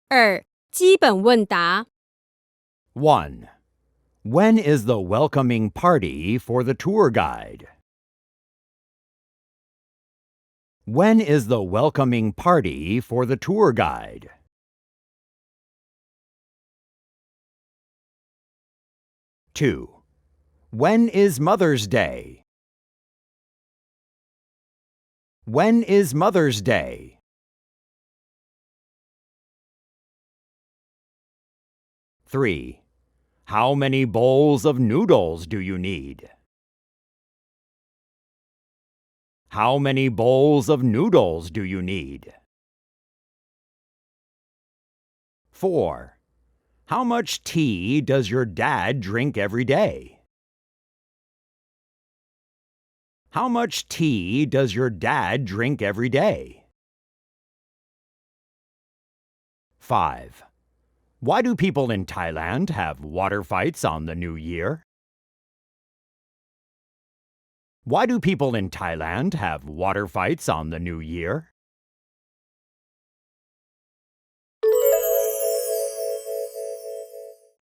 2. 基本问答 1. When is the welcoming party for the tour guide? When is the welcoming party for the tour guide? 2. When is Mother's Day? When is Mother's Day? 3. How many bowls of noodles do you need? How many bowls of noodles do you need? 4. How much tea does your dad drink every day? How much tea does your dad drink every day? 5. Why do people in Thailand have water fights on the New Year? Why do people in Thailand have water fights on the New Year?